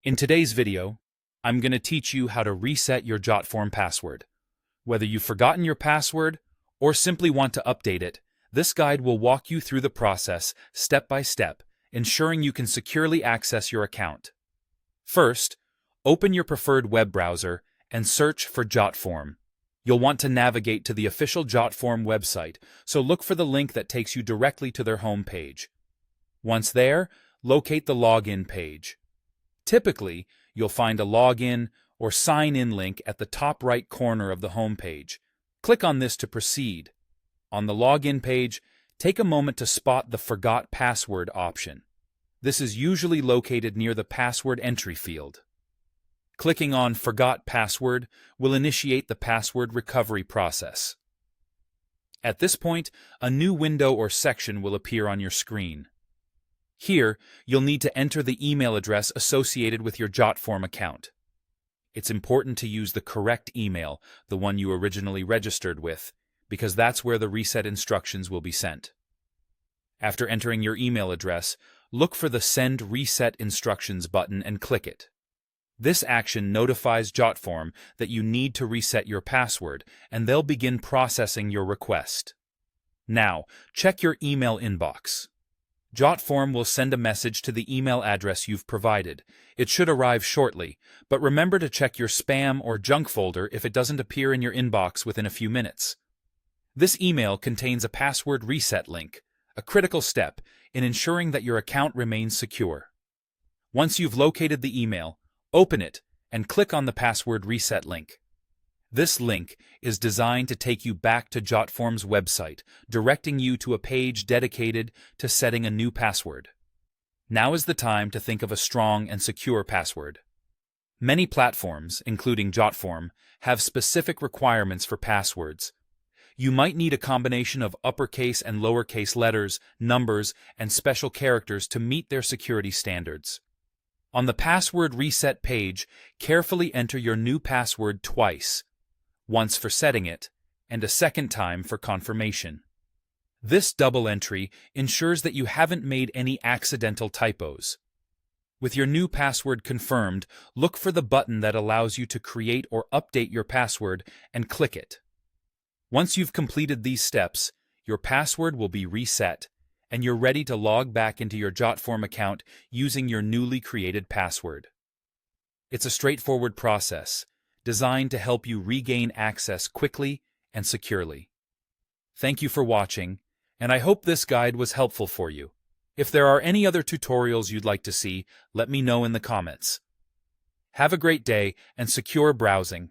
In today's video, I'm going to teach you how to reset your Jotform password. Whether you've forgotten your password or simply want to update it, this guide will walk you through the process step by step, ensuring you can securely access your account. First, open your preferred web browser and search for Jotform. You'll want to navigate to the official Jotform website, so look for the link that takes you directly to their home page. Once there, locate the login page. Typically, you'll find a login or sign-in link at the top right corner of the home page. Click on this to proceed. On the login page, take a moment to spot the Forgot Password option. This is usually located near the password entry field. Clicking on Forgot Password will initiate the password recovery process. At this point, a new window or section will appear on your screen. Here, you'll need to enter the email address associated with your Jotform account. It's important to use the correct email, the one you originally registered with, because that's where the reset instructions will be sent. After entering your email address, look for the Send Reset Instructions button and click it. This action notifies Jotform that you need to reset your password, and they'll begin processing your request. Now, check your email inbox. Jotform will send a message to the email address you've provided. It should arrive shortly, but remember to check your spam or junk folder if it doesn't appear in your inbox within a few minutes. This email contains a password reset link, a critical step in ensuring that your account remains secure. Once you've located the email, open it and click on the password reset link. This link is designed to take you back to Jotform's website, directing you to a page dedicated to setting a new password. Now is the time to think of a strong and secure password. Many platforms, including Jotform, have specific requirements for passwords. You might need a combination of uppercase and lowercase letters, numbers, and special characters to meet their security standards. On the password reset page, carefully enter your new password twice, once for setting it, and a second time for confirmation. This double entry ensures that you haven't made any accidental typos. With your new password confirmed, look for the button that allows you to create or update your password and click it. Once you've completed these steps, your password will be reset, and you're ready to log back into your Jotform account using your newly created password. It's a straightforward process, designed to help you regain access quickly and securely. Thank you for watching, and I hope this guide was helpful for you. If there are any other tutorials you'd like to see, let me know in the comments. Have a great day and secure browsing.